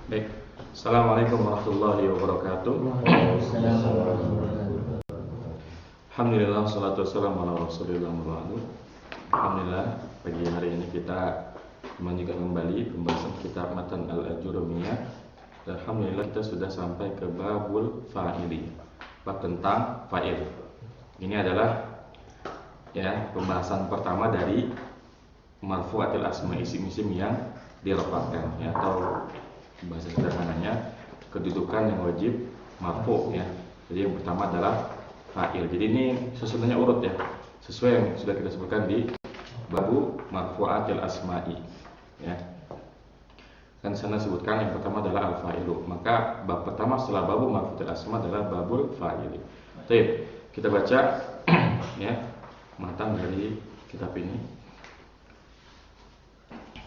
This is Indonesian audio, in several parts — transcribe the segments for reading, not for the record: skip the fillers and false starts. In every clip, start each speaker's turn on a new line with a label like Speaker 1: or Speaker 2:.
Speaker 1: Baik. Assalamualaikum warahmatullahi wabarakatuh. Alhamdulillah, salatu wassalamu ala rasulillah ma'adu. Alhamdulillah, pagi hari ini kita melanjutkan kembali pembahasan kitab Matan al-Ajurumiyah. Alhamdulillah kita sudah sampai ke babul fa'ili, bab tentang fa'il. Ini adalah pembahasan pertama dari marfu'atil asma, isim-isim yang dirafa'kan atau bahasa sederhananya kedudukan yang wajib marfu ya. Jadi yang pertama adalah fa'il. Jadi ini susunannya urut ya, sesuai yang sudah kita sebutkan di babu marfu'atil asma'i ya. Kan sana sebutkan yang pertama adalah al-fa'ilu. Maka bab pertama setelah babu marfu'atil asma adalah babul fa'ili. Baik, kita baca ya matan dari kitab ini.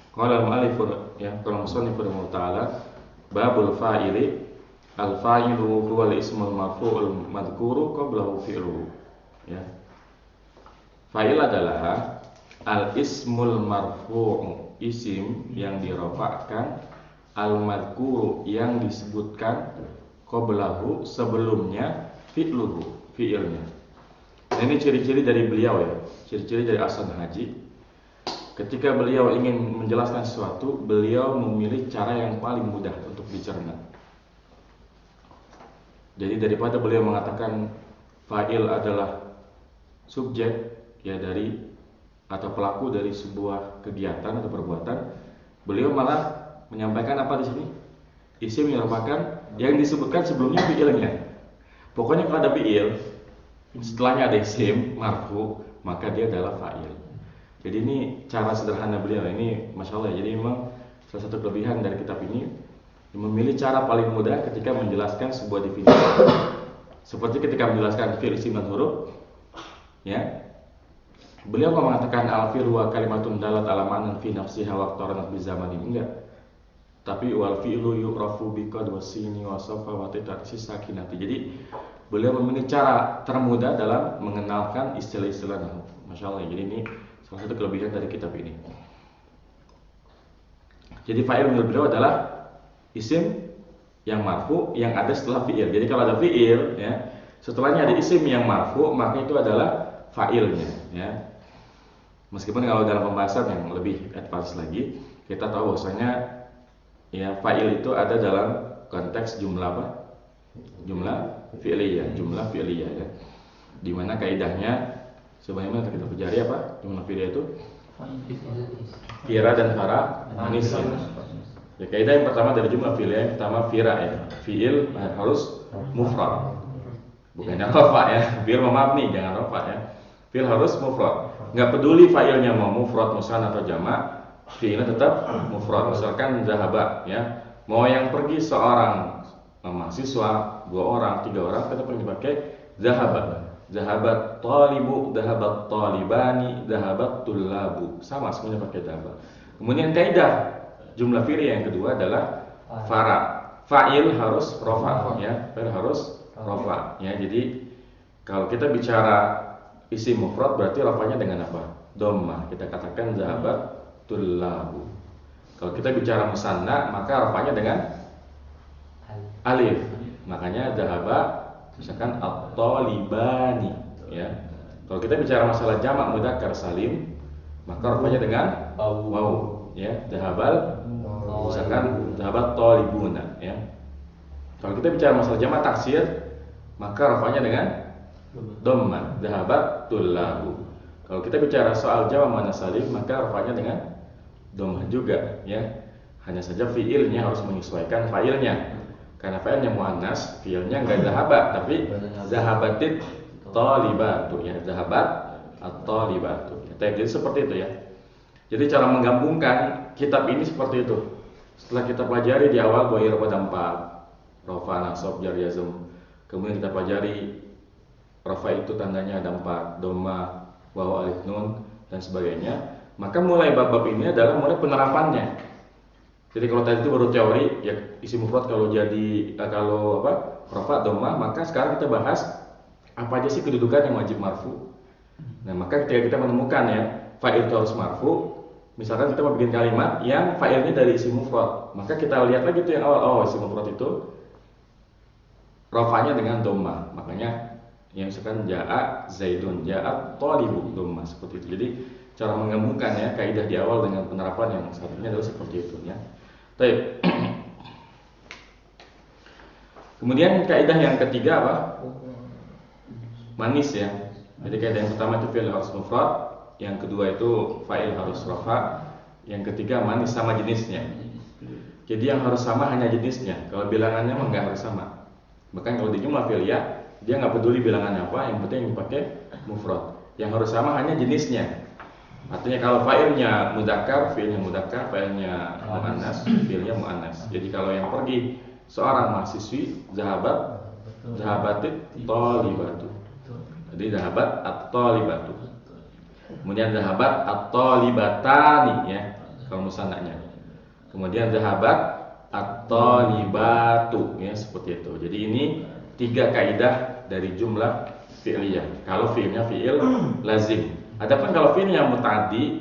Speaker 1: Qala al-mu'allif qala musannif ta'ala babul fa'ili al-fa'ilu huwa al-ismul marfu'ul madhkuru qablahu fi'luhu ya. Fa'il adalah al-ismul marfu', isim yang dirafa'kan, al-madhkuru yang disebutkan, qablahu sebelumnya, fi'luhu fi'ilnya. Nah, ini ciri-ciri dari beliau ya, ciri-ciri dari Hasan Haji. Ketika beliau ingin menjelaskan sesuatu, beliau memilih cara yang paling mudah untuk dicerna. Jadi daripada beliau mengatakan fa'il adalah subjek ya dari atau pelaku dari sebuah kegiatan atau perbuatan, beliau malah menyampaikan apa di sini? Isim yang merupakan yang disebutkan sebelumnya fi'ilnya. Pokoknya kalau ada fi'il, setelahnya ada isim marfu, maka dia adalah fa'il. Jadi ini cara sederhana beliau, ini masya Allah. Jadi memang salah satu kelebihan dari kitab ini, memilih cara paling mudah ketika menjelaskan sebuah definisi. Seperti ketika menjelaskan fi'il, isim dan huruf, ya, beliau nggak mengatakan al-fi'lu wa kalimatun dalat ala ma'nan fi nafsiha wa qaranat bi zamanin, enggak. Tapi wal fi'lu yu'rafu bi qad wa sini wa safa wa tatsi sakinati. Jadi beliau memilih cara termudah dalam mengenalkan istilah-istilah nahwu. Masya Allah. Jadi ini salah satu kelebihan dari kitab ini. Jadi fa'il menurut beliau adalah isim yang marfu yang ada setelah fi'il. Jadi kalau ada fi'il ya, setelahnya ada isim yang marfu, maka itu adalah fa'ilnya ya. Meskipun kalau dalam pembahasan yang lebih advance lagi, kita tahu bahwasanya ya fa'il itu ada dalam konteks jumlah apa? Jumlah fi'liyah ya. Di mana kaidahnya sebagaimana kita pelajari apa? Jumlah fi'liyah itu fira dan fara anis ya. Ya, kaidah yang pertama dari jumlah fi'liyah yang pertama fira ya. Fi'il harus mufrad. Bukannya rafa ya. Fi'il mabni, jangan rafa ya. Fi'il harus mufrad. Enggak peduli fa'ilnya mau mufrad, musanna atau jamak, fi'ilnya tetap mufrad. Misalkan zahaba ya. Mau yang pergi seorang mahasiswa, 2 orang, 3 orang, kita pergi pakai zahaba. Zahabat talibu, zahabat talibani, zahabat tullabu. Sama semuanya pakai zahaba. Kemudian kaidah jumlah fi'liyah yang kedua adalah fara. Fa'il harus rafa ya. Fa'il harus rafa ya. Jadi kalau kita bicara isim mufrad berarti rafanya dengan apa? Dhammah. Kita katakan zahabat tullabu. Kalau kita bicara musanna maka rafanya dengan alif. Makanya zahaba misalkan at-talibani ya. Kalau kita bicara masalah jamak mudzakkar salim, maka rafanya dengan waw ya. Zahabal misalkan zahabat talibuna ya. Kalau kita bicara masalah jamak taksir, maka rafanya dengan dhammah, zahabat tullabu. Kalau kita bicara soal jamak muannats salim, maka rafanya dengan dhammah juga ya. Hanya saja fiilnya harus menyesuaikan fa'ilnya. Karena fa'ilnya muannas, fi'ilnya enggak zahabat tapi zahabatit talibatu ya, zahabat at-talibatu. Jadi seperti itu ya. Jadi cara menggabungkan kitab ini seperti itu. Setelah kita pelajari di awal bahwa i'rab ada 4, rafa, nasab, jar, jazm. Kemudian kita pelajari rafa itu tandanya ada 4, dhamma, waw, alif, nun dan sebagainya. Maka mulai bab-bab ini adalah mulai penerapannya. Jadi kalau tadi itu baru teori ya, isim mufrad kalau rafa dhammah, maka sekarang kita bahas apa aja sih kedudukan yang wajib marfu. Nah, maka ketika kita menemukan ya fa'il itu harus marfu, misalkan kita mau bikin kalimat yang fa'ilnya dari isim mufrad, maka kita lihat lagi tuh yang awal. Oh, isim mufrad itu rafanya dengan dhammah. Makanya yang misalkan ja'a Zaidun, ja'a Thalibu, dhammah seperti itu. Jadi cara menggabungkan ya kaidah di awal dengan penerapan yang satunya adalah seperti itu ya. Baik. Kemudian kaidah yang ketiga apa? Manis ya. Jadi kaidah yang pertama itu fi'il harus mufrad, yang kedua itu fa'il harus rafa, yang ketiga manis sama jenisnya. Jadi yang harus sama hanya jenisnya. Kalau bilangannya mah nggak harus sama. Bahkan kalau di jumlah fi'liyah dia nggak peduli bilangannya apa, yang penting dipakai mufrad. Yang harus sama hanya jenisnya. Artinya kalau fa'ilnya mudzakkar, fi'ilnya mudzakkar, fa'ilnya muannas, fi'ilnya muannas. Jadi kalau yang pergi seorang mahasiswi, zahabatit thalibatu. Jadi zahabat at-thalibatu. Kemudian zahabat at-thalibatani ya, kalau musannahnya. Kemudian zahabat at-thalibatu ya, seperti itu. Jadi ini 3 kaidah dari jumlah fi'liyah. Kalau fi'ilnya fi'il lazim. Adapun kalau fi'ilnya muta'addi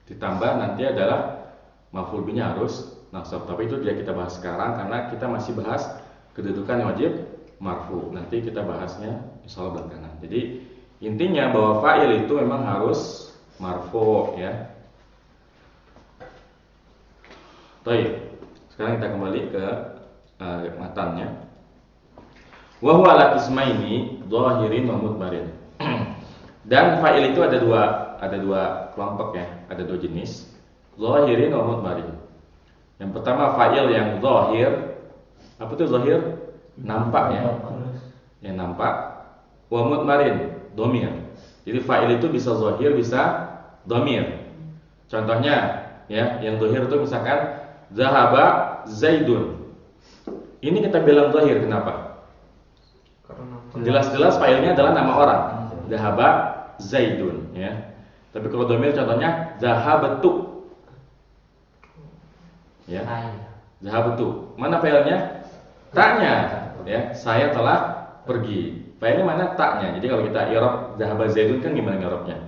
Speaker 1: ditambah nanti adalah maf'ul bihnya harus nasab. Tapi itu tidak kita bahas sekarang karena kita masih bahas kedudukan wajib marfu. Nanti kita bahasnya insyaallah belakangan. Jadi intinya bahwa fa'il itu memang harus marfu ya. Baik. Sekarang kita kembali ke matannya. Wa huwa ala ismaini dhahirin wa mudmarin. Dan fa'il itu ada dua kelompok ya, ada 2 jenis, zahirin wa mudmarin. Yang pertama fa'il yang zahir. Apa itu zahir? Nampak ya. Yang nampak. Wa mudmarin, dhamir. Jadi fa'il itu bisa zahir, bisa dhamir. Contohnya ya, yang zahir itu misalkan zahaba Zaidun. Ini kita bilang zahir kenapa? Jelas-jelas fa'ilnya adalah nama orang. Zahaba Zaidun ya. Tapi kalau dhamir contohnya zahabtu. Ya. Zahabtu. Mana fa'ilnya? Ta'nya ya. Saya telah pergi. Fa'ilnya mana? Ta'nya. Jadi kalau kita i'rab zahaba Zaidun kan gimana i'rabnya?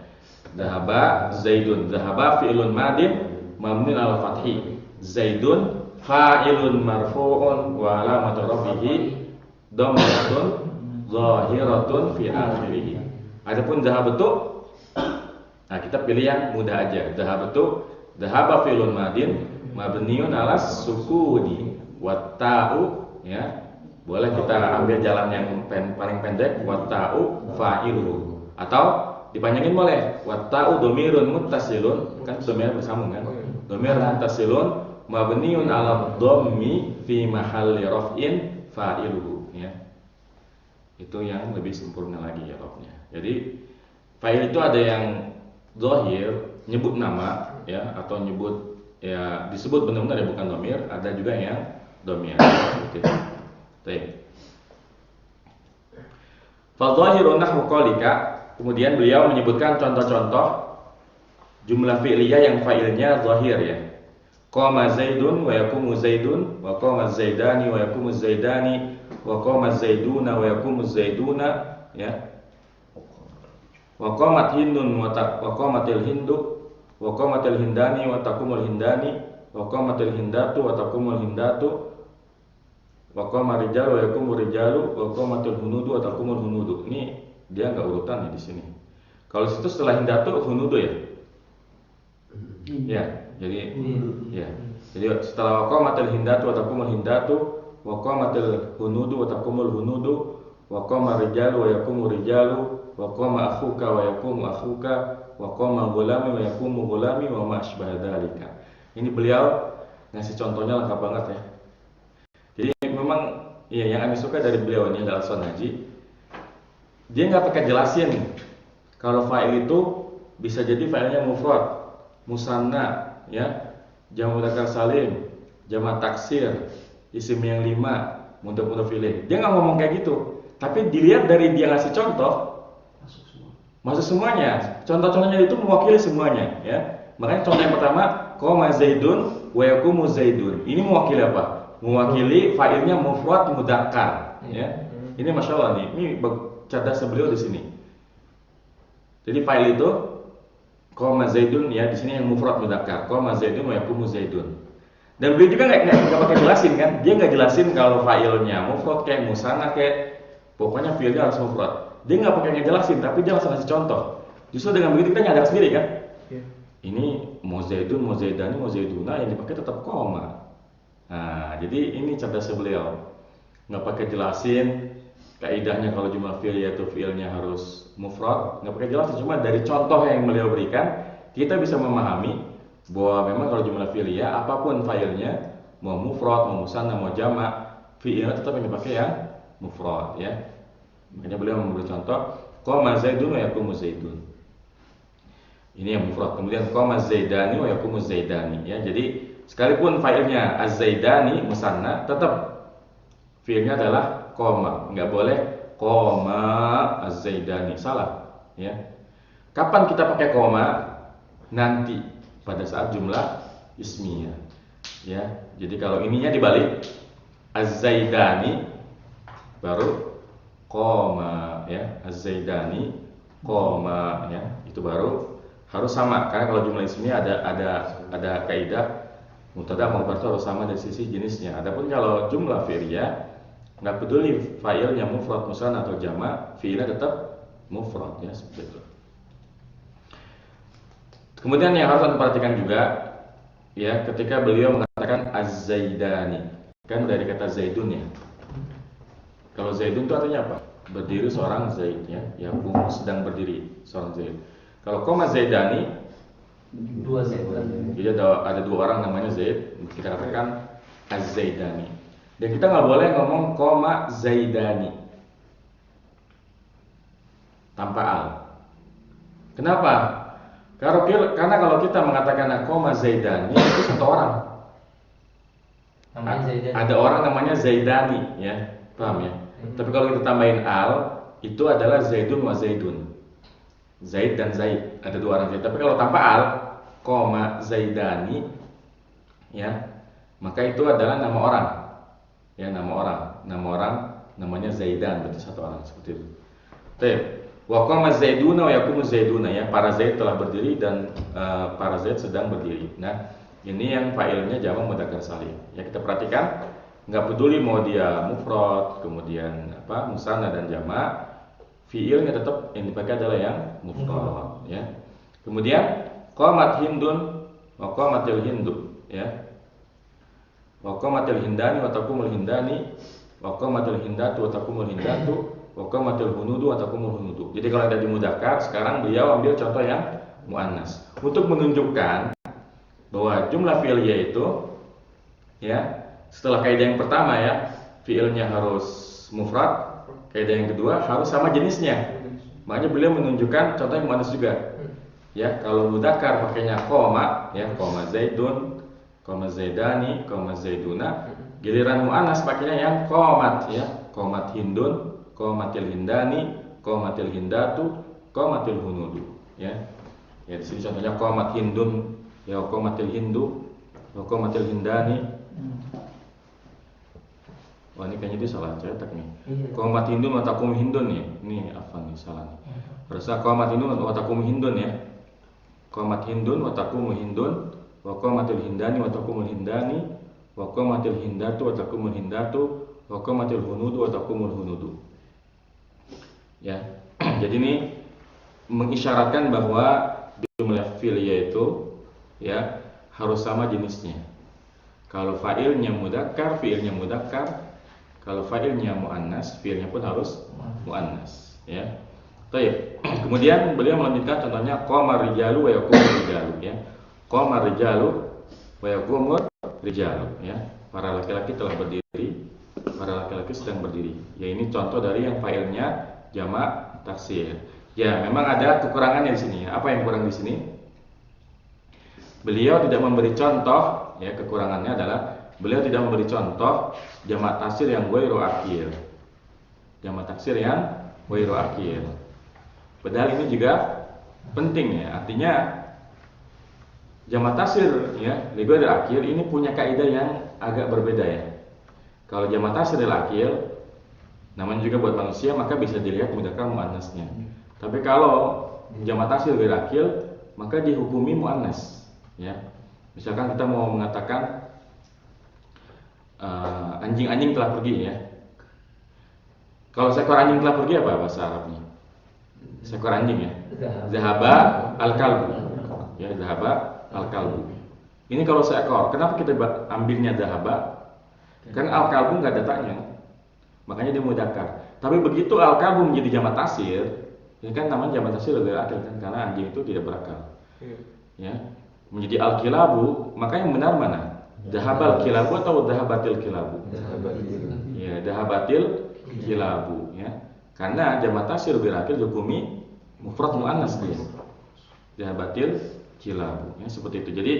Speaker 1: Zahaba Zaidun. Zahaba fi'lun madin mabniun 'ala fathi. Zaidun fa'ilun marfu'un wa alamatu rafihi dhammatun zahiratun fi akhirih. Adapun zahabtu, nah kita pilih yang mudah aja. Zahabtu, zahaba fi'lun madin mabniun 'ala sukuni wa ta'u ya. Boleh kita ambil jalan yang paling pendek, wa ta'u fa'iluhu. Atau dipanjangin boleh. Wa ta'u dhamirun muttasilun, kan dhamir bersambung kan? Dhamir muttasilun mabniun 'ala dhammi fi mahalli raf'in fa'iluhu ya. Itu yang lebih sempurna lagi ya Robnya. Jadi fa'il itu ada yang zahir, nyebut nama ya, atau nyebut ya, disebut benar-benar ya, bukan dhamir. Ada juga yang dhamir. Baik. Fa dhahirun nahwu qalika. Kemudian beliau menyebutkan contoh-contoh jumlah fi'liyah yang fa'ilnya zahir ya. Qama Zaidun wa yaqumu Zaidun, wa qama Zaidani wa yaqumu Zaidani, wa qama Zaiduna wa yaqumu Zaiduna ya. Wa qamat Hindun wa qamatil Hindu, wa qamatil Hindani wa taqumul Hindani, wa qamatil Hindatu wa taqumul Hindatu, wa qama Rijalu wa yaqumu Rijalu, wa qamatil Hunudu wa taqumul Hunudu. Ini dia enggak urutan ya di sini. Kalau situ setelah Hindatu Hunudu ya. Ya, jadi ya. Jadi setelah waqamatil Hindatu wa taqumul Hindatu, waqamatil Hunudu wa taqumul Hunudu, waqama Rijalu wa yaqumu Rijalu, waqama akhuka wa yaqumu akhuka, waqama ghulami wa yaqumu ghulami wa ma asbaha dzalika. Ini beliau ngasih contohnya lengkap banget ya. Jadi memang ya yang kami suka dari beliau ini adalah Son Haji. Dia nggak pakai jelasin kalau fa'il itu bisa jadi fa'ilnya mufrad, musanna ya, jamak mudzakkar salim, jamak taksir, isim yang 5, mudhaf ilaih. Dia nggak ngomong kayak gitu. Tapi dilihat dari dia ngasih contoh, masuk semuanya. Contoh-contohnya itu mewakili semuanya ya. Makanya contoh yang pertama, qama Zaidun wa yaqumu Zaidun. Ini mewakili apa? Mewakili fa'ilnya mufrad mudzakkar ya. Ini masyaallah nih. Ini cerdas beliau di sini. Jadi fa'il itu qama Zaidun ya, di sini yang mufrad mudzakkar. Qama Zaidun wa yaqumu Zaidun. Dan beliau juga nggak pakai jelasin kan, dia nggak jelasin kalau fa'ilnya mufrad kayak musanna kayak pokoknya fi'ilnya harus mufrad. Dia nggak pakai ngejelasin, tapi dia langsung kasih contoh. Justru dengan begitu kita nyadar sendiri kan, ini mau zaidun, mau zaidani, mau zaiduna yang dipakai tetap koma. Nah, jadi ini cerdasnya beliau, nggak pakai jelasin kaidahnya kalau jumlah fi'il yaitu fi'ilnya harus mufrad, nggak pakai jelasin, cuma dari contoh yang beliau berikan kita bisa memahami bahwa memang kalau jumlah fi'il ya apapun fa'ilnya, mau mufrad, mau musanna, mau jamak, fi'ilnya tetap yang dipakai yang mufrad ya. Makanya beliau memberi contoh qama zaidun wa yaqumu zaidun. Ini yang mufrad. Kemudian qama zaidani wa yaqumu zaidani ya. Jadi sekalipun fa'ilnya az-zaidani musanna, tetap fi'ilnya adalah qama. Enggak boleh qama az-zaidani, salah ya. Kapan kita pakai qama? Nanti pada saat jumlah ismiyah ya. Jadi kalau ininya dibalik, az-zaidani baru qoma ya, az-zaidani qoma ya, itu baru harus sama, karena kalau jumlah ismiyah ada kaidah mubtada mukhabar itu harus sama dari sisi jenisnya. Adapun kalau jumlah fi'liyah nggak peduli fa'ilnya mufrad, musanna atau jamak, fi'ilnya tetap mufrad ya, seperti itu. Kemudian yang harus Anda perhatikan juga ya, ketika beliau mengatakan az-zaidani, kan dari kata zaidun ya. Kalau zaidun itu artinya apa? Berdiri seorang zaid ya, yang sedang berdiri seorang zaid. Kalau qoma zaidani,
Speaker 2: dua zaid.
Speaker 1: Jadi ada dua orang namanya zaid, kita katakan az-zaidani. Dan kita nggak boleh ngomong qoma zaidani tanpa al. Kenapa? Karena kalau kita mengatakan qoma zaidani itu satu orang. Ada orang namanya zaidani ya, paham ya? Tapi kalau kita tambahin al, itu adalah zaidun wa zaidun. Zaid dan zaid, ada dua orang zaid. Tapi kalau tanpa al, qoma zaidani ya, maka itu adalah nama orang. Ya, nama orang namanya Zaidan, berarti satu orang, seperti itu. Baik. Wa qama zaiduna wa yaqumu zaiduna ya, para zaid telah berdiri dan para zaid sedang berdiri. Nah, ini yang fa'ilnya jamak mudzakkar salim. Ya, kita perhatikan, nggak peduli mau dia mufrad, kemudian musanna dan jamak, fi'ilnya tetap yang dipakai adalah yang mufrad ya. Kemudian qamat hindun wa qamatil hindu ya. Wa qamatil hindani wa taqumul hindani wa qamatil hindatu wa taqumul hindatu wa qamatil hunudu wa taqumul hunudu. Jadi kalau ada di mudzakkar, sekarang beliau ambil contoh yang muannas untuk menunjukkan bahwa jumlah fi'liyah itu ya, setelah kaidah yang pertama ya, fi'ilnya harus mufrad, kaidah yang kedua harus sama jenisnya. Makanya beliau menunjukkan contoh yang muannas juga. Ya, kalau mudzakkar pakainya qoma ya, qoma zaidun, qoma zaidani, qoma zaiduna. Giliran muannas pakainya yang qomat ya, qomat hindun, qomatil hindani, qomatil hindatu, qomatil hunudu ya. Ya, di sini contohnya qomat hindun ya, qomatil hindu, qomatil hindani. Wah, ini kayaknya dia salah cetak nih. Qomat hindun wa taqum hindun ya. Ini afan nih, salah nih. Harusnya qomat hindun wa taqum hindun ya. Qomat hindun wa taqum hindun wa qamatil hindani wa taqumul hindani wa qamatil hindatu wa taqumul hindatu wa qamatil hunudu wa taqumul hunudu. Ya. Jadi ini mengisyaratkan bahwa jumlah fi'liyah itu ya harus sama jenisnya. Kalau fa'ilnya mudzakkar, fi'ilnya mudzakkar. Kalau fa'ilnya muannas, fi'ilnya pun harus muannas ya. Baik. Kemudian beliau melanjutkan contohnya qamar rijalu wa yaqumur rijalu ya. Qamar rijalu wa yaqumur rijalu ya. Para laki-laki telah berdiri, para laki-laki sedang berdiri. Ya, ini contoh dari yang fa'ilnya jamak taksir. Ya, memang ada kekurangannya di sini. Apa yang kurang di sini? Beliau tidak memberi contoh, ya, kekurangannya adalah beliau tidak memberi contoh jamak taksir yang ghairu akhir. Jamak taksir yang ghairu akhir. Padahal ini juga penting ya. Artinya jamak taksir ya, li ghairu akhir ini punya kaidah yang agak berbeda ya. Kalau jamak taksir lil akhir namanya juga buat manusia, maka bisa dilihat mudzakkar muannasnya. Tapi kalau jamak taksir ghairu akhir, maka dihukumi muannas ya. Misalkan kita mau mengatakan anjing-anjing telah pergi ya. Kalau seekor anjing telah pergi apa bahasa Arabnya? Seekor anjing ya. Zahaba al-kalbu. Ya, zahaba al-kalbu. Ini kalau seekor. Kenapa kita ambilnya zahaba? Kan al-kalbu nggak ada taknya. Makanya dia mudzakkar. Tapi begitu al-kalbu menjadi jamak taksir, ini kan namanya jamak taksir lebih akil kan, karena anjing itu tidak berakal. Ya, menjadi al-kilabu, maka yang benar mana? Zahabal kilabu atau zahabatil kilabu? Ya, zahabatil kilabu ya. Karena jamak taksir lebih akil hukumi mufrad muannas dia. Zahabatil kilabu ya, seperti itu. Jadi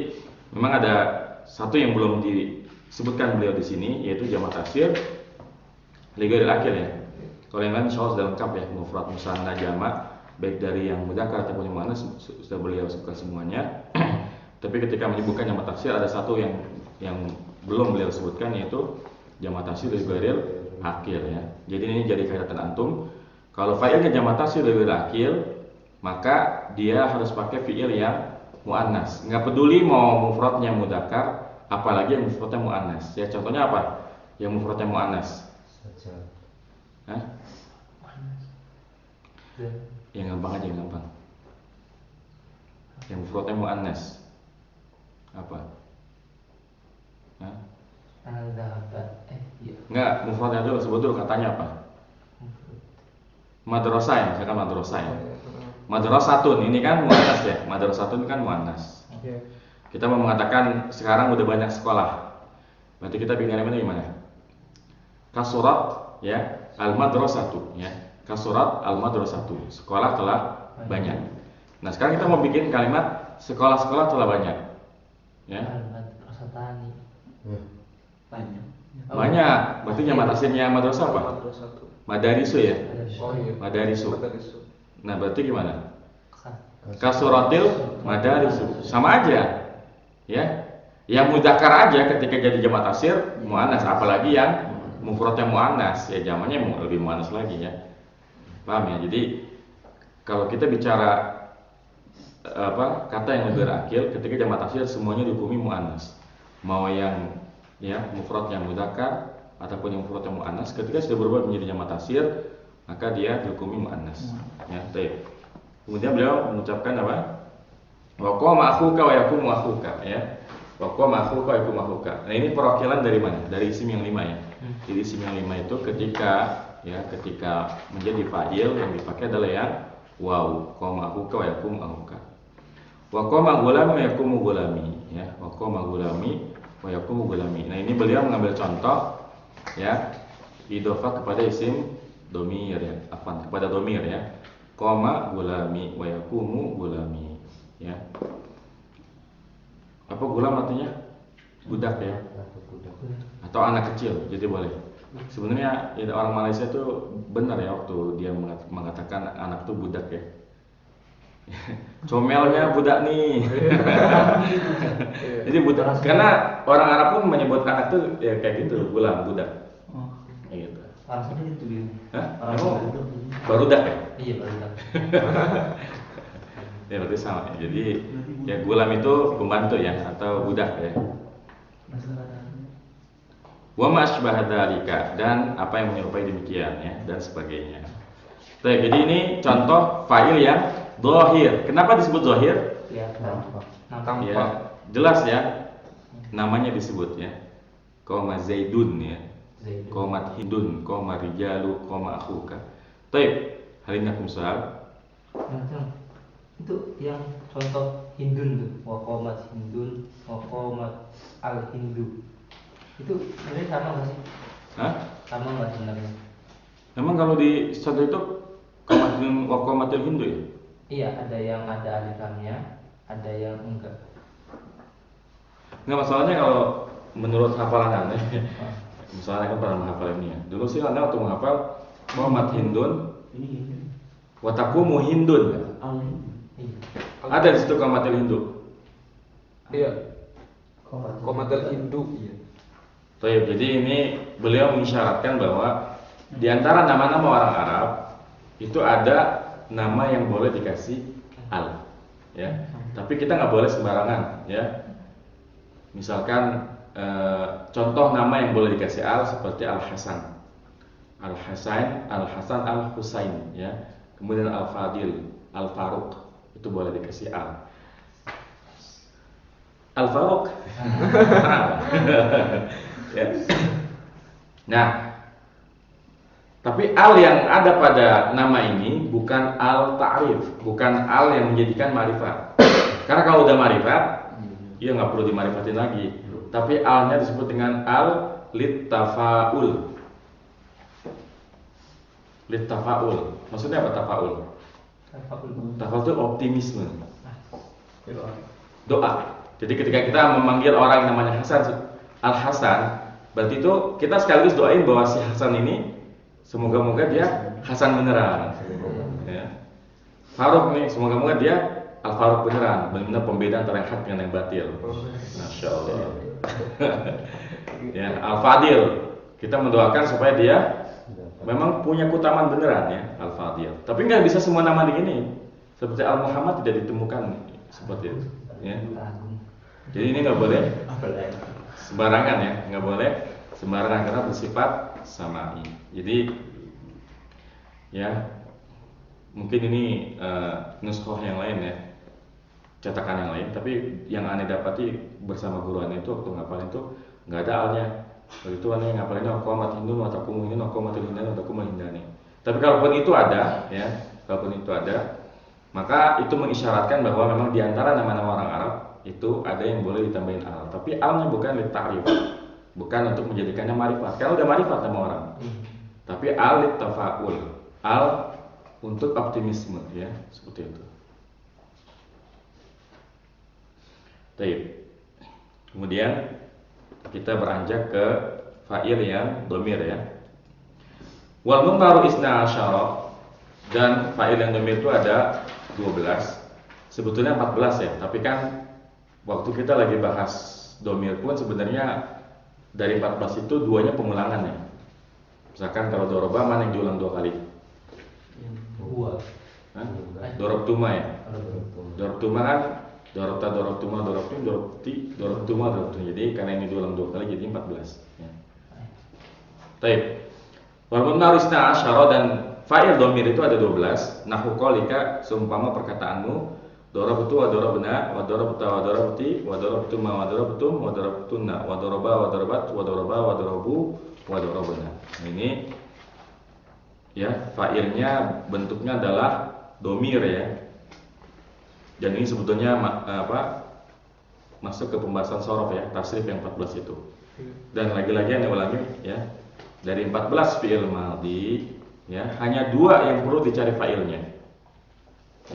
Speaker 1: memang ada satu yang belum disebutkan beliau di sini, yaitu jamak taksir lighairil akil ya. Kalau yang lain insyaallah sudah lengkap ya, mufrad musanna jamak baik dari yang mudzakkar ataupun yang muannas sudah beliau sebutkan semuanya. Tapi ketika menyebutkan jamak taksir ada satu yang belum beliau sebutkan, yaitu jamak taksir lighairil akil ya. Jadi ini jadi kaitan antum. Kalau fa'ilnya jamak taksir lighairil akil, maka dia harus pakai fi'il yang muannas. Enggak peduli mau mufradnya mudzakkar, apalagi yang mufradnya muannas. Ya contohnya apa? Yang mufradnya muannas. Hah? Yang gampang aja, yang gampang. Yang mufradnya muannas. Apa? Hah? Enggak, mufradnya dulu, sebut dulu katanya apa? Madrasah ya, misalkan madrasah ya. Madrasatun ini kan muannas ya. Madrasatun kan muannas. Kita mau mengatakan sekarang udah banyak sekolah. Berarti kita bikin elemennya gimana? Kasurat ya, al-madrasatu ya. Kasurat al-madrasatu. Sekolah telah banyak. Nah, sekarang kita mau bikin kalimat sekolah-sekolah telah banyak. Ya.
Speaker 2: Madrasatani.
Speaker 1: Banyak. Berarti jamak taksirnya madrasah apa? Madarisu ya. Madarisu. Nah, berarti gimana? Kasuratil madarisu. Sama aja. Ya. Yang mudzakkar aja ketika jadi jamak taksir muannas, apalagi yang mufradnya muannas, ya jamaknya lebih muannas lagi ya. Paham ya? Jadi kalau kita bicara kata yang lebih akil, ketika jamak taksir semuanya dihukumi muannas. Mau yang ya mufrad yang mudzakkar ataupun yang mufrad yang muannas, ketika sudah berubah menjadi jamak taksir, maka dia dihukumi muannas. Ya, baik. Kemudian beliau mengucapkan apa? Wa qama akhuka wa yaqumu akhuka ya. Wa qama akhuka wa yaqumu akhuka. Nah, ini perwakilan dari mana? Dari isim yang 5 ya. Jadi isim yang 5 itu ketika menjadi fa'il yang dipakai adalah yang waw, qama akhuka wa yaqumu akhuka. Wa qama gulami wa yaqumu gulami ya. Wa qama gulami wa yaqumu gulami. Nah, ini beliau mengambil contoh ya, idhofah kepada isim domir ya, kepada domir ya. Qama gulami wa yaqumu gulami ya. Apa gulam artinya? Budak ya. Atau anak kecil, jadi boleh. Sebenarnya ya, orang Malaysia tuh benar ya waktu dia mengatakan anak tuh budak ya. Comelnya budak nih. Jadi budak, karena orang Arab pun menyebut anak tuh ya kayak gitu, gulam, budak. Kayak gitu.
Speaker 2: Rasanya itu dia.
Speaker 1: Hah? Barudak ya?
Speaker 2: Iya, barudak.
Speaker 1: Ya berarti sama ya. Jadi ya gulam itu pembantu ya atau budak ya. Wa ma asbaha dzalika, dan apa yang menyerupai demikian ya, dan sebagainya. Jadi ini contoh fa'il yang dhahir. Kenapa disebut dhahir?
Speaker 2: Ya,
Speaker 3: Tampak.
Speaker 1: Ya, jelas ya. Namanya disebut ya. Qoma Zaidun ya. Qomat Hindun, qoma rijalu, qoma akhuka. Baik, halinakum soal.
Speaker 2: Itu yang contoh Hindun tuh, waqomat Hindun, waqomat al-Hindu. Itu sebenarnya sama nggak sih?
Speaker 1: Hah?
Speaker 2: Sama nggak sebenarnya?
Speaker 1: Memang kalau di contoh itu qomat Hindun wa qomatil Hindu ya?
Speaker 2: Iya, ada yang ada alif lamnya, ada yang enggak.
Speaker 1: Nggak, masalahnya kalau menurut hafalan Anda, misalnya kan pernah menghafal ini ya. Dulu sih Anda waktu menghafal qomat Hindun, wa taqumu Hindun. Ada di situ qomatil Hindu.
Speaker 3: Iya. Qomatil Hindu. Iya.
Speaker 1: Jadi ini beliau mengisyaratkan bahwa di antara nama-nama orang Arab itu ada nama yang boleh dikasih al, ya. Tapi kita nggak boleh sembarangan, ya. Misalkan contoh nama yang boleh dikasih al seperti Al-Hasan, Al-Hasan, Al-Hasan, Al-Husain, ya. Kemudian Al-Fadil, Al-Faruq, itu boleh dikasih al. Al-Faruq. Ya. Nah, tapi al yang ada pada nama ini bukan al ta'rif, bukan al yang menjadikan marifat. Karena kalau udah marifat, ya nggak perlu dimarifatin lagi. Tapi alnya disebut dengan al littafaul. Littafaul. Maksudnya apa tafaul? Tafaul itu optimisme. Doa. Jadi ketika kita memanggil orang yang namanya Hasan, Al-Hasan, berarti itu kita sekaligus doain bahwa si Hasan ini semoga-moga dia Hasan beneran. Ya. Faruq nih, semoga-moga dia Al-Faruq beneran, benar-benar pembeda antara yang hak dengan yang batil. Masya Allah. Ya, Al-Fadil, kita mendoakan supaya dia memang punya keutamaan beneran, ya, Al-Fadil. Tapi nggak bisa semua nama begini. Seperti Al-Muhammad tidak ditemukan seperti itu. Ya. Jadi ini nggak boleh sembarangan, ya, nggak boleh sembarangan karena bersifat samai. Jadi ya mungkin ini nuskhoh yang lain, ya, cetakan yang lain. Tapi yang aneh dapati bersama guru aneh itu waktu ngapalin itu nggak ada alnya. Begitu aneh ngapalinnya aqamat hindun wa taqumu hindun aqamat hindun wa taqumu hindani. Tapi kalaupun itu ada, ya, kalaupun itu ada, maka itu mengisyaratkan bahwa memang di antara nama-nama orang Arab itu ada yang boleh ditambahin al. Tapi alnya bukan litta'rif, bukan untuk menjadikannya marifat. Karena udah marifat nama orang. Tapi al littafaul, al untuk optimisme, ya, seperti itu. Baik. Kemudian kita beranjak ke fa'il yang dhamir, ya. Wal munkaru isna asyara, dan fa'il yang dhamir itu ada 12. Sebetulnya 14, ya, tapi kan waktu kita lagi bahas dhamir pun sebenarnya dari 14 itu duanya pengulangan, ya. Misalkan kalau doroba mana yang diulang 2 kali? Dorobtuma, ya. Dorobtuma kan dorobta, dorobtuma, dorobtim, dorobti, dorobtuma, dorobtum. Jadi karena ini diulang 2 kali jadi 14, ya. Baik. Walaupun narisna asyara, dan fa'il dhamir itu ada 12. Nahu qalika, seumpama perkataanmu, dorabtu wa dorabna wa dorabta wa dorabti wa dorabtuma wa dorabtum wa dorabtunna wa doraba wa dorobat wa doraba wa dorobu wa dorabna. Ini, ya, fa'ilnya bentuknya adalah dhamir, ya. Dan ini sebetulnya masuk ke pembahasan shorof, ya, tasrif yang 14 itu. Dan lagi-lagi yang ulangi, ya, dari 14 fi'il madhi, ya, hanya 2 yang perlu dicari fa'ilnya,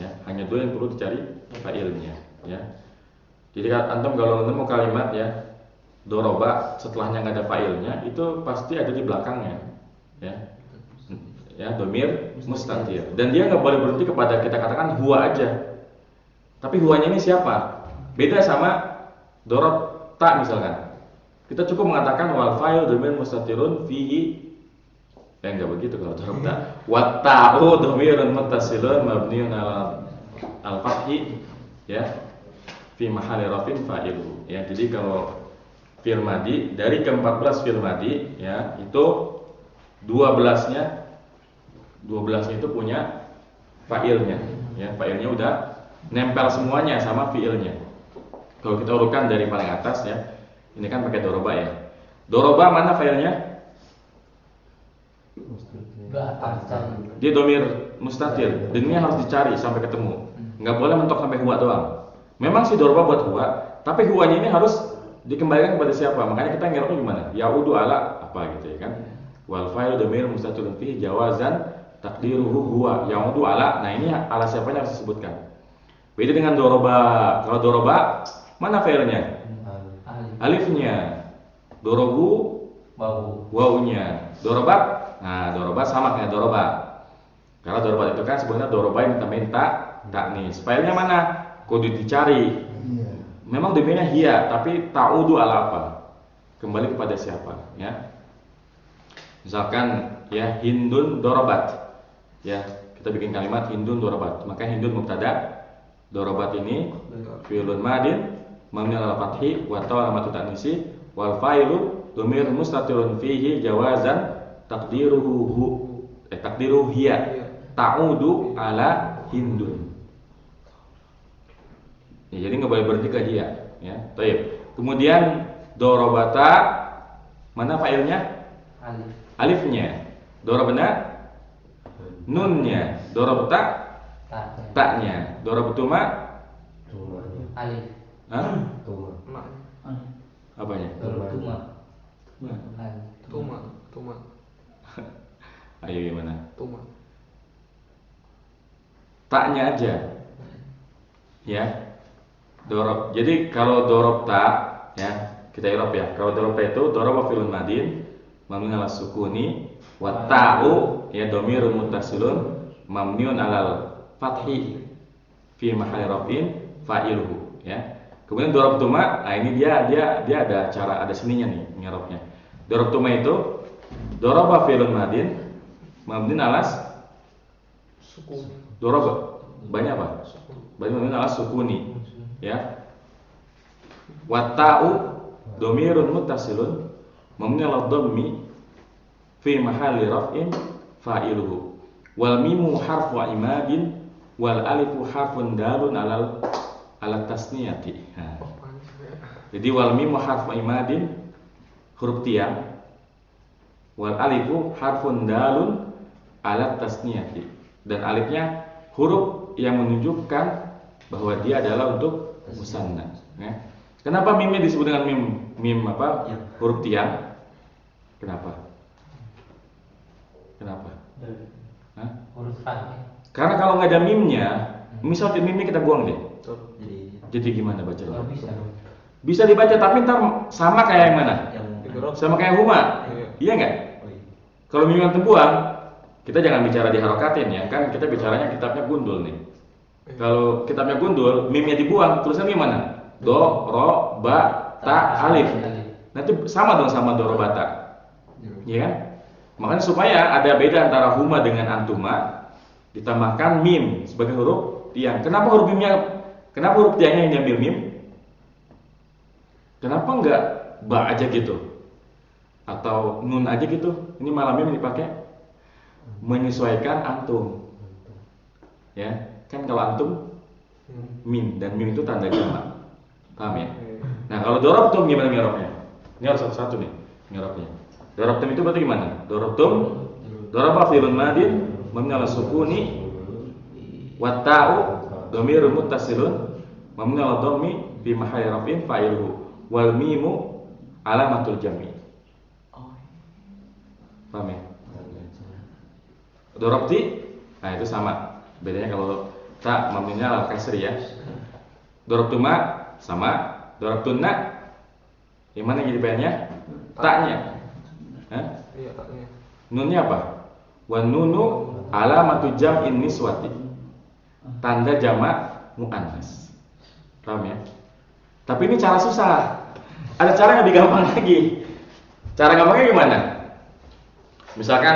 Speaker 1: ya, hanya 2 yang perlu dicari fa'ilnya, ya. Jadi antum kalau nemu kalimat, ya, doroba setelahnya nggak ada fa'ilnya, itu pasti ada di belakangnya, ya, ya, dhamir mustatir. Dan dia nggak boleh berhenti kepada kita katakan huwa aja. Tapi huwanya ini siapa? Beda sama dorob ta misalkan. Kita cukup mengatakan wal fa'il dhamir mustatirun fihi. Enggak begitu kalau dorob ta. Wa ta'u dhamirun muttasilun mabniun al-fathi, ya, fi mahalli rafin fa'ilu. Ya, jadi kalau fi'il madhi dari ke-14 fi'il madhi, ya, itu 12-nya itu punya fa'ilnya, ya, fa'ilnya udah nempel semuanya sama fiilnya. Kalau kita urutkan dari paling atas, ya, ini kan pakai doroba, ya. Doroba mana failnya? Dia dhamir mustatir. Dan ini harus dicari sampai ketemu. Nggak boleh mentok sampai huwa doang. Memang si doroba buat huwa, tapi huwanya ini harus dikembalikan kepada siapa? Makanya kita ngeroknya gimana? Yaudu ala apa gitu, ya kan? Wal fa'il dhamir mustatirun fihi jawazan takdiruhu huwa yaudu ala. Nah, ini ala siapanya harus disebutkan. Beda dengan doroba. Kalau doroba, mana failnya? Alifnya. Dorobu, wawunya. Dorobat, nah, doroba sama kayak doroba. Karena doroba itu kan sebenarnya doroba yang ditambahin taknis. Failnya mana? Kudu dicari. Memang domainnya hiya, tapi ta'udu ala apa? Kembali kepada siapa, ya? Misalkan, ya, hindun dorobat, ya, kita bikin kalimat hindun dorobat. Maka hindun mubtada, dorobat ini fi'lun madin mabni ala fathi wa ta'u alamatu ta'nisi wal fa'ilu dhamir mustatirun fihi jawazan takdiruhu hiya ta'udu ala hindun. Ya, jadi nggak boleh berhenti ke hiya, ya. Baik. Kemudian dorobata, mana fa'ilnya?
Speaker 2: Alif.
Speaker 1: Alifnya. Dorobna nunnya. Dorobta
Speaker 2: Ta.
Speaker 1: taknya. Dorobtuma
Speaker 2: Alif.
Speaker 1: hah?
Speaker 3: Mak.
Speaker 1: Apanya?
Speaker 2: Tuma. Alif.
Speaker 3: Tuma.
Speaker 1: Ayo gimana?
Speaker 3: Tuma.
Speaker 1: Taknya aja. Ya. Dorob. Jadi kalau dorob tak, ya, kita irob ya. Kalau dorob tak itu dorob fi'lun madin mabniun 'ala sukuni wa ta'u ya dhamirun muttasilun mabniun 'alal fathi fi mahalli raf'in fa'iluhu, ya. Kemudian dorob tuma, nah ini dia ada cara, ada sininya nih ngirobnya. Dorob tuma itu dorob fi'lun madin mabniun 'ala
Speaker 3: Suku.
Speaker 1: dorob banyak apa? Banyak mabniun 'ala sukuni. Ya, wata'u dhamirun muttasilun mabniun 'ala dhammi fi mahalli raf'in fa'iluhu wal mimu harfu imadin wal alifu harfun dalun 'ala tasniyati. Nah, jadi wal mimu harfu imadin huruf tiang, wal alifu harfun dalun 'ala tasniyati, dan alifnya huruf yang menunjukkan bahwa dia adalah untuk musanna, ya. Kenapa mimnya disebut dengan mim apa? Huruf tiang. Kenapa? Hah?
Speaker 2: Huruf Fa.
Speaker 1: Karena kalau nggak ada mimnya, misal mimnya kita buang deh. Jadi gimana bacanya?
Speaker 2: Nggak bisa dong.
Speaker 1: Bisa dibaca tapi ntar sama kayak yang mana? Sama kayak huma. Iya nggak? Kalau mim yang terbuang, kita jangan bicara diharokatin ya, kan kita bicaranya kitabnya gundul nih. Kalau kitabnya gundul, mimnya dibuang, tulisannya gimana? Do, ro, ba, ta, alif. Nanti sama dong sama do, ro, ba, ta. Iya kan? Makanya supaya ada beda antara huma dengan antuma, ditambahkan mim sebagai huruf tiang. Kenapa huruf tiangnya yang diambil mim? Kenapa enggak ba aja gitu? Atau nun aja gitu? Ini malam mim dipakai menyesuaikan antum. Ya. Kan kalau antum mim, dan mim itu tanda jamak, paham ya? Nah kalau dorobtum gimana ngirobnya? Ini harus satu-satu nih ngirobnya. Dorobtum itu berarti gimana? Dorobtum, doroba fi'lun madin mabniun 'ala sukuni wa ta'u dhamirun muttasilun mabniun 'ala dhammi fi mahalli raf'in fa'iluhu wal mimu alamatul jam'i. Paham ya? Dorobti, nah itu sama. Bedanya kalau tak mabninya 'ala kasri ya. Dorobtuma sama, dorobtunna yang mana yang jadi pennya? Taknya. Hah?
Speaker 3: Iya, taknya.
Speaker 1: Nunnya apa? Wan nunu alamatu jam'in niswati. Tanda jamak muannas. Paham ya? Tapi ini cara susah. Ada cara yang lebih gampang lagi. Cara gampangnya gimana? Misalkan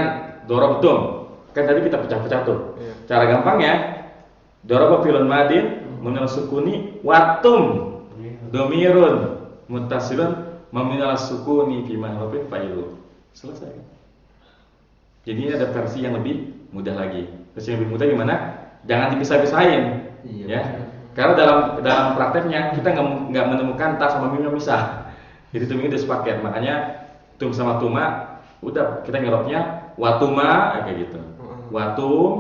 Speaker 1: dorobtum, kan tadi kita pecah-pecah tuh.
Speaker 3: Iya.
Speaker 1: Cara gampangnya doroba fi'lun madin mabniun 'ala sukuni watum dhamirun muttasilun mabniun 'ala sukuni fi mahalli fa'ilu. Selesai. Jadi ini ada versi yang lebih mudah lagi. Versi yang lebih mudah gimana? Jangan dipisah-pisahin, ya. Karena dalam prakteknya kita nggak menemukan ta sama mim yang misah. Jadi tum ini udah sepaket. Makanya tum sama tuma udah kita ngerobnya watuma kayak gitu. Watum,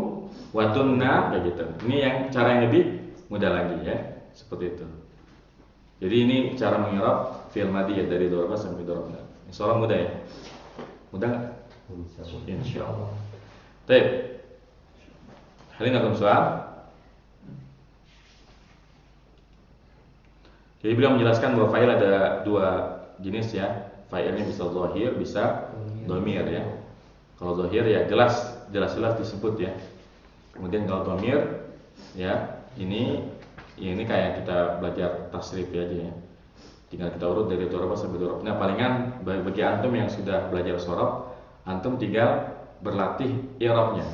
Speaker 1: watunna kayak gitu. Ini yang cara yang lebih mudah lagi ya, seperti itu. Jadi ini cara mengirob fi'il madhi ya, dari doroba sampai dorobna. Insyaallah mudah ya. Mudah nggak? Insyaallah. Baik. Hari ini akan soal. Jadi beliau menjelaskan bahwa fa'il ada dua jenis ya. Fa'ilnya bisa zahir, bisa dhamir ya. Kalau zahir ya jelas disebut ya. Kemudian kalau dhamir ya ini kayak kita belajar tasrif ya aja ya. Tinggal kita urut dari doroba sampai dorobna. Palingan bagi antum yang sudah belajar sorob, antum tinggal berlatih i'rabnya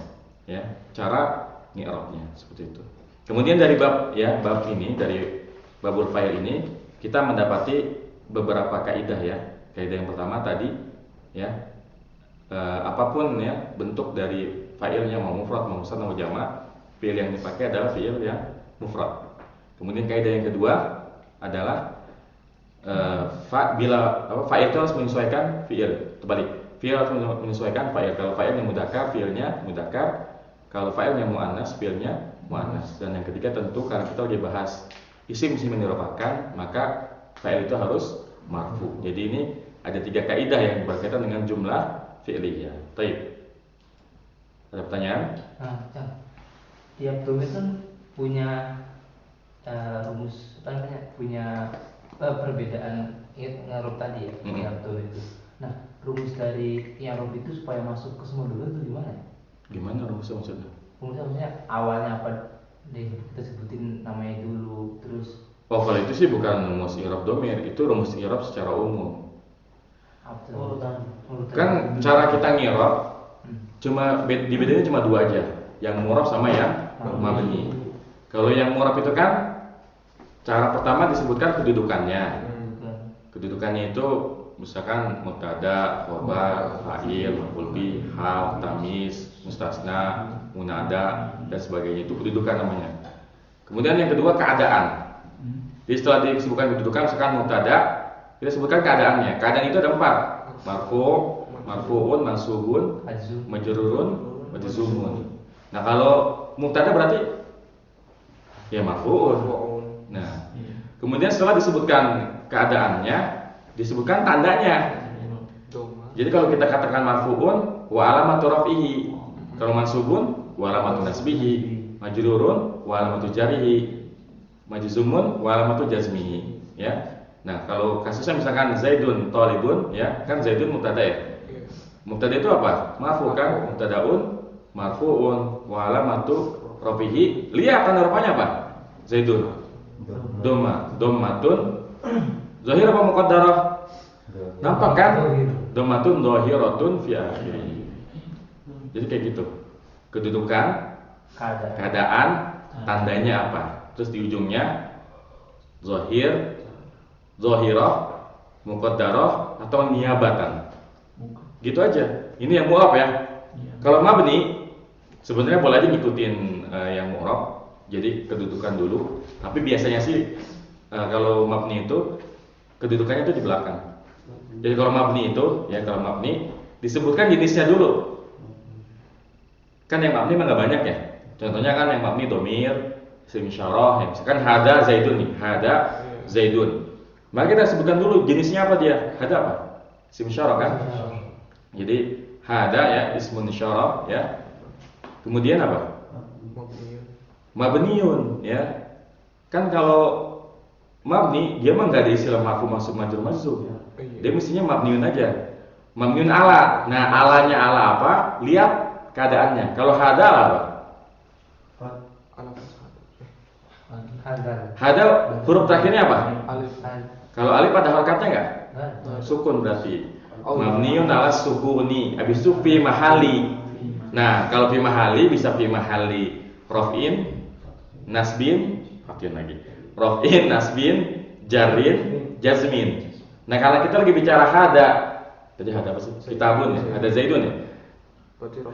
Speaker 1: ya, cara i'rabnya seperti itu. Kemudian dari bab ini, dari babul fa'il ini kita mendapati beberapa kaidah ya. Kaidah yang pertama tadi ya, apapun ya bentuk dari fa'ilnya, mau mufrad, mau musanna, mau jamak, fi'il yang dipakai adalah fi'il yang mufrad. Kemudian kaidah yang kedua adalah bila fa'il itu harus menyesuaikan fi'il. Terbalik, fi'il harus menyesuaikan fa'il. Kalau fa'il yang mudzakkar, fi'ilnya mudzakkar. Kalau fa'il yang muannas, fi'ilnya muannas. Dan yang ketiga tentu karena kita lagi bahas isim yang dirofakan, maka fa'il itu harus marfu. Jadi ini ada 3 kaidah yang berkaitan dengan jumlah fi'liyah. Baik. Ada pertanyaan?
Speaker 2: Nah, tiap domir kan punya rumus, apa namanya, punya perbedaan i'rab tadi ya, tiap domir itu. Nah, rumus dari i'rab itu supaya masuk ke semua domir itu gimana?
Speaker 1: Gimana rumusnya maksudnya?
Speaker 2: Rumusnya maksudnya awalnya apa? Kita sebutin namanya dulu, terus.
Speaker 1: Oh, kalau itu sih bukan rumus i'rab domir, itu rumus i'rab secara umum.
Speaker 2: Urutan.
Speaker 1: Kan cara kita ngirab cuma dibedain cuma 2 aja, yang mu'rab sama yang mabni. Kalau yang mu'rab itu kan cara pertama disebutkan kedudukannya. Kedudukannya itu misalkan mubtada, khobar, fa'il, maf'ul bih, hal, tamis, mustasna, munada dan sebagainya, itu kedudukan namanya. Kemudian yang kedua keadaan. Jadi setelah disebutkan kedudukan, misalkan mubtada, kita sebutkan keadaannya. Keadaan itu ada 4. Marfu', marfu'un, mansubun, majrurun, majzumun. Nah, kalau mubtada berarti ya marfu'un. Nah, kemudian setelah disebutkan keadaannya, disebutkan tandanya. Jadi kalau kita katakan marfu'un wa alamatu raf'ihi, kalau mansubun wa alamatu nasbihi, majrurun wa alamatu jarihi, majzumun wa alamatu jazmihi, ya. Nah, kalau kasusnya misalkan Zaidun talibun, ya, kan Zaidun mubtada ya. Mubtada itu apa? Marfu kan? Mubtadaun marfu'un wa alamatu raf'ihi. Lihat tanda rafanya apa? Zaidun. Dhammatun. Zahir apa muqaddarah? Nampak kan? Dhammatun dhahiratun fi akhirih. Jadi kayak gitu. Kedudukan, keadaan, tandanya apa? Terus di ujungnya zahir, zahirah, muqaddarah atau niyabatan. Gitu aja. Ini yang mu'rab ya. Kalau mabni sebenarnya boleh aja ngikutin yang mu'rab. Jadi kedudukan dulu. Tapi biasanya sih kalau mabni itu kedudukannya itu di belakang. Jadi kalau mabni itu, ya kalau mabni disebutkan jenisnya dulu. Kan yang mabni mah nggak banyak ya. Contohnya kan yang mabni domir, isim isyarah, ya. Misalkan hada zaidun nih, hada zaidun. Maka kita sebutkan dulu jenisnya apa dia. Hada apa? Isim isyarah kan? Jadi hada ya ismun isyarah ya. Kemudian apa? Mabniun ya. Kan kalau mabni dia mah nggak ada istilah marfu masuk majrur mansub. Dia mestinya mabniun aja. Mabniun ala. Nah, alanya ala apa? Lihat keadaannya. Kalau hada apa? Hada huruf terakhirnya apa?
Speaker 3: Alif.
Speaker 1: Kalau alif ada harokatnya enggak? Sukun berarti. Mabniun ala sukuni. Habis itu fi mahali. Nah, kalau fi mahali bisa fi mahali raf'in, nasbin, raf'in lagi. Raf'in, nasbin, jarin, jazmin. Nah, kalau kita lagi bicara hada, tadi hada apa sih? Kitabun ya, hada zaidun ya.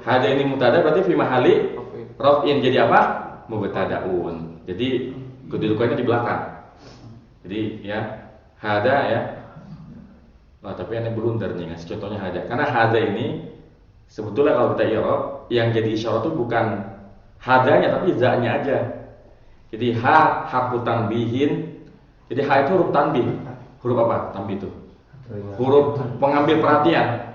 Speaker 1: Hada ini mubtada berarti fi mahali raf'in, jadi apa? Mubtadaun. Jadi kedudukannya di belakang. Jadi ya, hada ya. Wah, tapi aneh blunder nih ngasih contohnya hada. Karena hada ini sebetulnya kalau kita i'rab yang jadi isyarat itu bukan hadanya tapi za-nya aja. Jadi ha harfu tanbihin. Jadi ha itu huruf tanbih. Huruf apa? Tanbih itu. Huruf pengambil perhatian.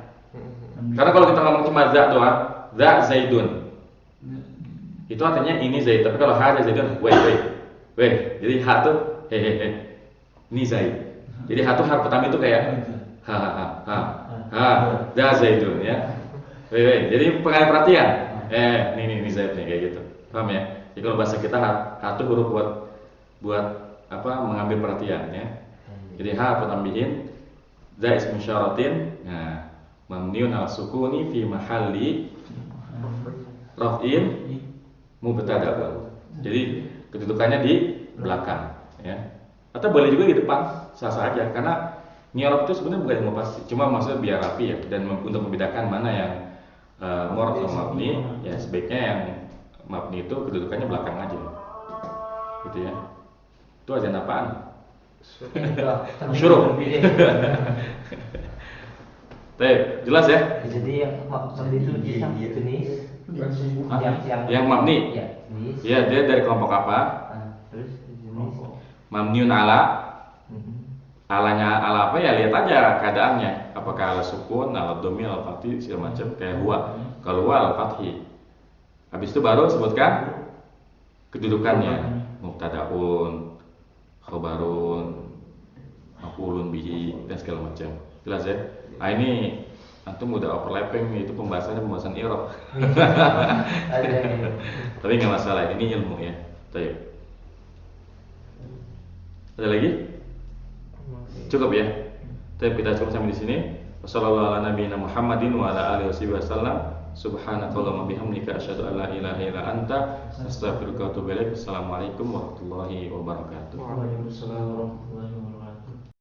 Speaker 1: Karena kalau kita ngomong cuma za doang, za zaidun. Itu artinya ini zaid. Tapi kalau ha zaidun, weh. Jadi ha tuh hehehe. Ini zaid. Jadi ha tuh harfu tanbih itu kayak ha za zaidun ya. Weh. Jadi pengambil perhatian. Ini zaid nih kayak gitu. Paham ya? Jadi kalau bahasa kita ha tuh huruf buat apa? Mengambil perhatian ya. Jadi ha harfu tanbihin, za ismu isyaratin. Nah, mamniun ala sukuni fi mahalli raf'in mubtada. Jadi kedudukannya di belakang ya. Atau boleh juga di depan, sah-sah aja karena I'rab itu sebenarnya bukan ilmu pasti, cuma maksudnya biar rapi ya, dan untuk membedakan mana yang mu'rab sama mabni, ya sebaiknya yang mabni itu kedudukannya belakang aja, gitu ya. Itu azan apaan? Syuruk. Baik, jelas ya?
Speaker 2: Jadi yang mabni itu jenis
Speaker 1: yang mabni.
Speaker 2: Ya, jenis.
Speaker 1: Ya, dia dari kelompok apa?
Speaker 2: Terus jenis
Speaker 1: Mamniun ala. Alanya ala apa ya, lihat aja keadaannya, apakah ala sukun, ala dhamir, ala fathi, segala macam, kayak huwa. Kalau huwa ala fathi. Habis itu baru sebutkan kedudukannya, mubtadaun, khabarun, maf'ulun bihi, dan segala macam. Jelas ya? Nah ini antum udah overlapping, itu pembahasan i'rab. Tapi nggak masalah, ini ilmu ya. Baik. Ada lagi? Cukup ya. Tapi kita cukup sampai di sini. Wassallallahu ala nabiyina Muhammadin wa ala alihi wasallam. Subhanakallahumma bihamdika asyhadu an la ilaha illa anta astaghfiruka wa atubu ilaik. Assalamualaikum warahmatullahi wabarakatuh.
Speaker 3: Waalaikumsalam warahmatullahi wabarakatuh.